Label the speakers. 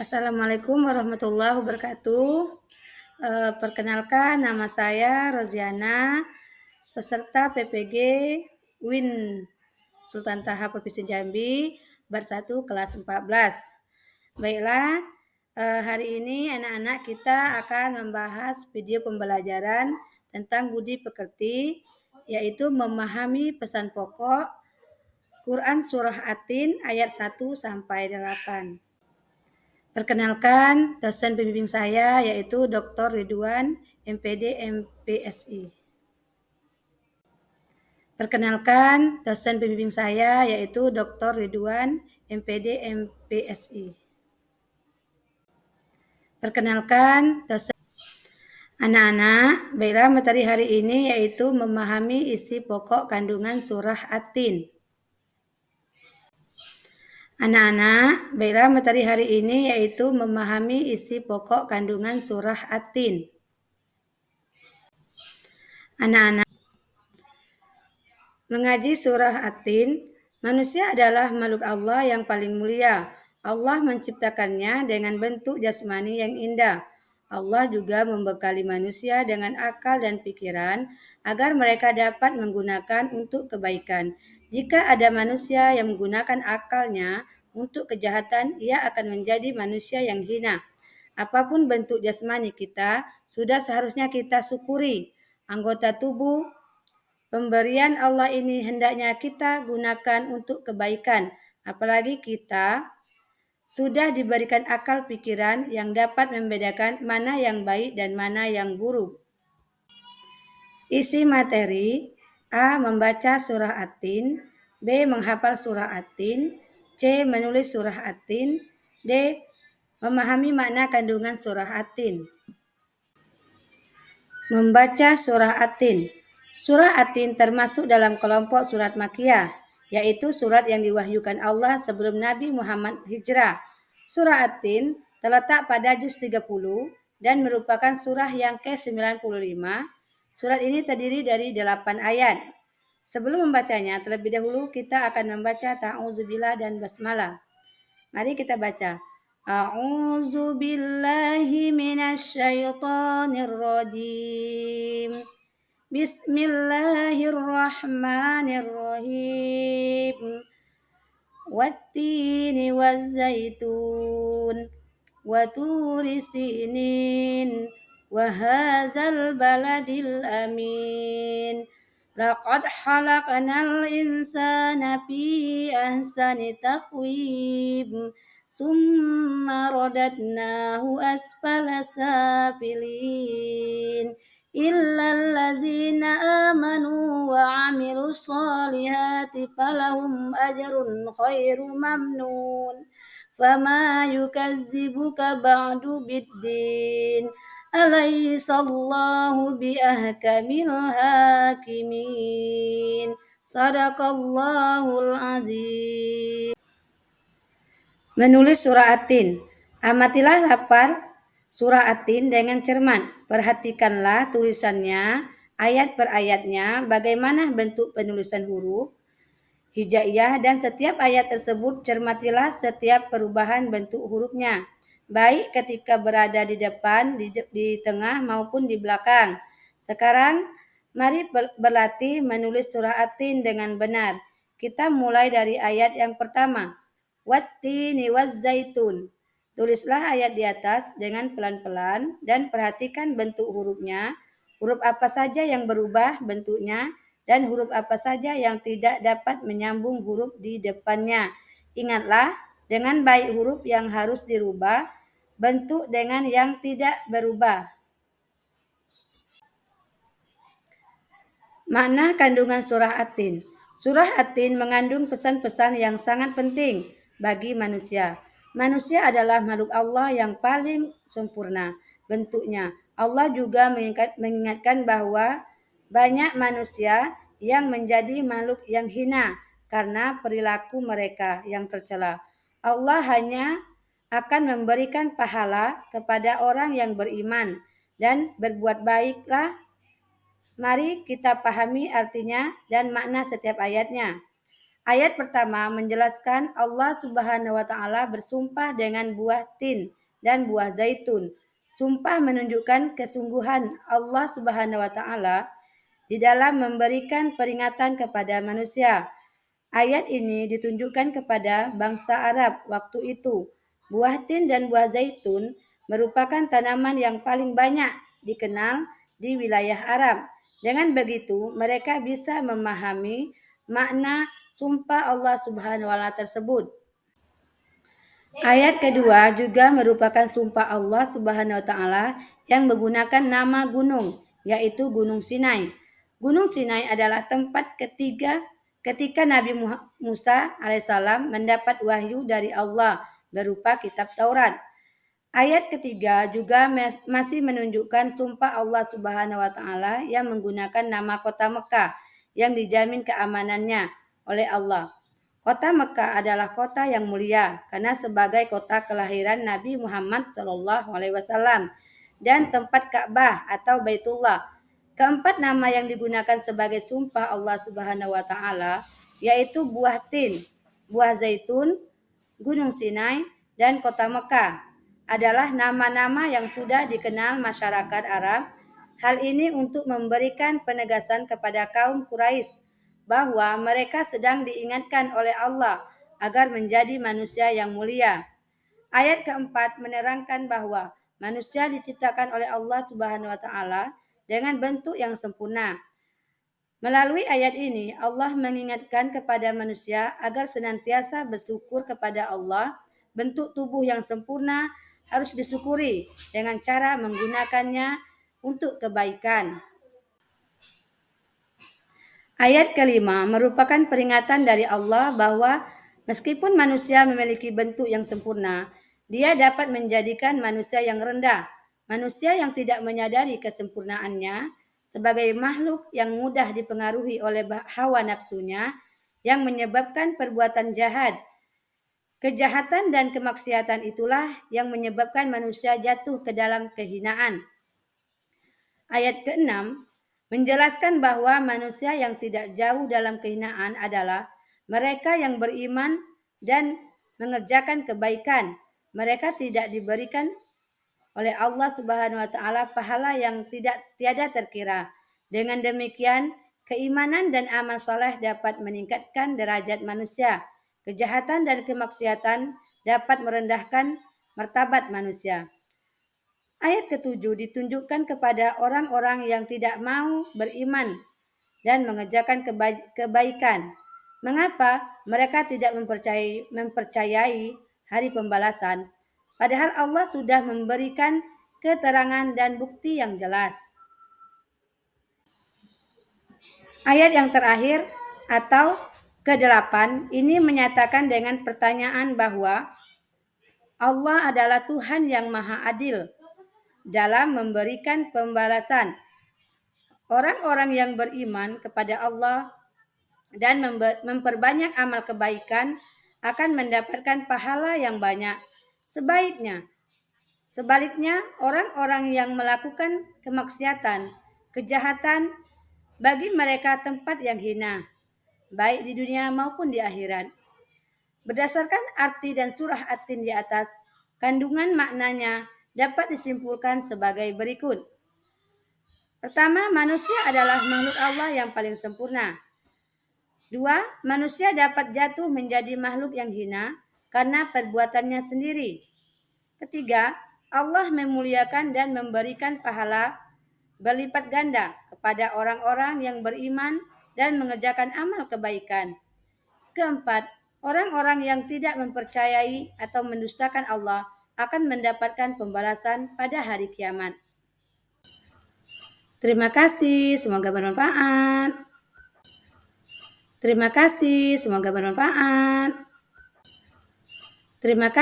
Speaker 1: Assalamualaikum warahmatullahi wabarakatuh. Perkenalkan, nama saya Roziana, peserta PPG UIN Sultan Taha Provinsi Jambi, bar 1 kelas 14. Baiklah, hari ini anak-anak kita akan membahas video pembelajaran tentang budi pekerti, yaitu memahami pesan pokok Quran Surah At-Tin ayat 1 sampai 8. Perkenalkan, dosen pembimbing saya yaitu Dr. Ridwan, MPD MPSI. Perkenalkan, dosen pembimbing saya yaitu Dr. Ridwan, MPD MPSI. Perkenalkan, dosen anak-anak, baiklah materi hari ini yaitu memahami isi pokok kandungan surah At-Tin. Anak-anak, baiklah materi hari ini yaitu memahami isi pokok kandungan surah At-Tin. Anak-anak, mengaji surah At-Tin, manusia adalah makhluk Allah yang paling mulia. Allah menciptakannya dengan bentuk jasmani yang indah. Allah juga membekali manusia dengan akal dan pikiran agar mereka dapat menggunakan untuk kebaikan. Jika ada manusia yang menggunakan akalnya untuk kejahatan, ia akan menjadi manusia yang hina. Apapun bentuk jasmani kita, sudah seharusnya kita syukuri. Anggota tubuh pemberian Allah ini hendaknya kita gunakan untuk kebaikan, apalagi kita sudah diberikan akal pikiran yang dapat membedakan mana yang baik dan mana yang buruk. Isi materi: A. Membaca surah At-Tin, B. Menghafal surah At-Tin, C. Menulis surah At-Tin, D. Memahami makna kandungan surah At-Tin. Membaca surah At-Tin. Surah At-Tin termasuk dalam kelompok surat Makkiyah, yaitu surat yang diwahyukan Allah sebelum Nabi Muhammad hijrah. Surah At-Tin terletak pada juz 30 dan merupakan surah yang ke-95. Surat ini terdiri dari 8 ayat. Sebelum membacanya, terlebih dahulu kita akan membaca ta'udzubillah dan basmalah. Mari kita baca. A'udzu billahi minasy syaithanir rajim. Bismillahirrahmanirrahim. Wattini wazzaitun wa turi sinin wa hadzal baladil amin. Laqad khalaqnal insana fi ahsani taqwim. Summa radadnahu asfala safilin. Illal ladzina amanu wa amilus solihati falahum ajrun khairu mamnun. Fama yukazzibuka ba'du biddin. Alaihissallahu biahkamil hakimin. Sadaqallahul azim. Menulis surah At-Tin. Amatilah lafal surah At-Tin dengan cermat. Perhatikanlah tulisannya, ayat per ayatnya, bagaimana bentuk penulisan huruf, hijaiyah, dan setiap ayat tersebut cermatilah setiap perubahan bentuk hurufnya, baik ketika berada di depan, di tengah, maupun di belakang. Sekarang, mari berlatih menulis surah At-Tin dengan benar. Kita mulai dari ayat yang pertama. Wattini wazzaitun. Tulislah ayat di atas dengan pelan-pelan dan perhatikan bentuk hurufnya. Huruf apa saja yang berubah bentuknya dan huruf apa saja yang tidak dapat menyambung huruf di depannya. Ingatlah, dengan baik huruf yang harus dirubah, bentuk dengan yang tidak berubah. Makna kandungan surah At-Tin. Surah At-Tin mengandung pesan-pesan yang sangat penting bagi manusia. Manusia adalah makhluk Allah yang paling sempurna bentuknya. Allah juga mengingatkan bahwa banyak manusia yang menjadi makhluk yang hina karena perilaku mereka yang tercela. Allah hanya akan memberikan pahala kepada orang yang beriman dan berbuat baiklah. Mari kita pahami artinya dan makna setiap ayatnya. Ayat pertama menjelaskan Allah Subhanahu wa taala bersumpah dengan buah tin dan buah zaitun. Sumpah menunjukkan kesungguhan Allah Subhanahu wa taala di dalam memberikan peringatan kepada manusia. Ayat ini ditunjukkan kepada bangsa Arab waktu itu. Buah tin dan buah zaitun merupakan tanaman yang paling banyak dikenal di wilayah Arab. Dengan begitu, mereka bisa memahami makna sumpah Allah Subhanahu wa taala tersebut. Ayat kedua juga merupakan sumpah Allah Subhanahu wa taala yang menggunakan nama gunung, yaitu Gunung Sinai. Gunung Sinai adalah tempat ketiga ketika Nabi Musa alaihissalam mendapat wahyu dari Allah berupa kitab Taurat. Ayat ketiga juga masih menunjukkan sumpah Allah Subhanahu wa taala yang menggunakan nama kota Mekah yang dijamin keamanannya oleh Allah. Kota Mekah adalah kota yang mulia karena sebagai kota kelahiran Nabi Muhammad SAW dan tempat Ka'bah atau Baitullah. Keempat nama yang digunakan sebagai sumpah Allah Subhanahu wa taala yaitu buah tin, buah zaitun, Gunung Sinai, dan kota Mekah adalah nama-nama yang sudah dikenal masyarakat Arab. Hal ini untuk memberikan penegasan kepada kaum Quraisy bahwa mereka sedang diingatkan oleh Allah agar menjadi manusia yang mulia. Ayat keempat menerangkan bahwa manusia diciptakan oleh Allah Subhanahu wa taala dengan bentuk yang sempurna. Melalui ayat ini, Allah mengingatkan kepada manusia agar senantiasa bersyukur kepada Allah. Bentuk tubuh yang sempurna harus disyukuri dengan cara menggunakannya untuk kebaikan. Ayat kelima merupakan peringatan dari Allah bahwa meskipun manusia memiliki bentuk yang sempurna, dia dapat menjadikan manusia yang rendah, manusia yang tidak menyadari kesempurnaannya, sebagai makhluk yang mudah dipengaruhi oleh hawa nafsunya yang menyebabkan perbuatan jahat. Kejahatan dan kemaksiatan itulah yang menyebabkan manusia jatuh ke dalam kehinaan. Ayat ke-6 menjelaskan bahwa manusia yang tidak jauh dalam kehinaan adalah mereka yang beriman dan mengerjakan kebaikan. Mereka tidak diberikan oleh Allah Subhanahu wa taala pahala yang tiada terkira. Dengan demikian, keimanan dan amal saleh dapat meningkatkan derajat manusia. Kejahatan dan kemaksiatan dapat merendahkan martabat manusia. Ayat ketujuh ditunjukkan kepada orang-orang yang tidak mau beriman dan mengerjakan kebaikan. Mengapa mereka tidak mempercayai hari pembalasan? Padahal Allah sudah memberikan keterangan dan bukti yang jelas. Ayat yang terakhir atau ke-8 ini menyatakan dengan pertanyaan bahwa Allah adalah Tuhan yang Maha Adil dalam memberikan pembalasan. Orang-orang yang beriman kepada Allah dan memperbanyak amal kebaikan akan mendapatkan pahala yang banyak. Sebaliknya, orang-orang yang melakukan kemaksiatan, kejahatan, bagi mereka tempat yang hina, baik di dunia maupun di akhirat. Berdasarkan arti dan surah At-Tin di atas, kandungan maknanya dapat disimpulkan sebagai berikut. Pertama, manusia adalah makhluk Allah yang paling sempurna. Dua, manusia dapat jatuh menjadi makhluk yang hina karena perbuatannya sendiri. Ketiga, Allah memuliakan dan memberikan pahala berlipat ganda kepada orang-orang yang beriman dan mengerjakan amal kebaikan. Keempat, orang-orang yang tidak mempercayai atau mendustakan Allah akan mendapatkan pembalasan pada hari kiamat. Terima kasih, semoga bermanfaat. Terima kasih, semoga bermanfaat. Terima kasih.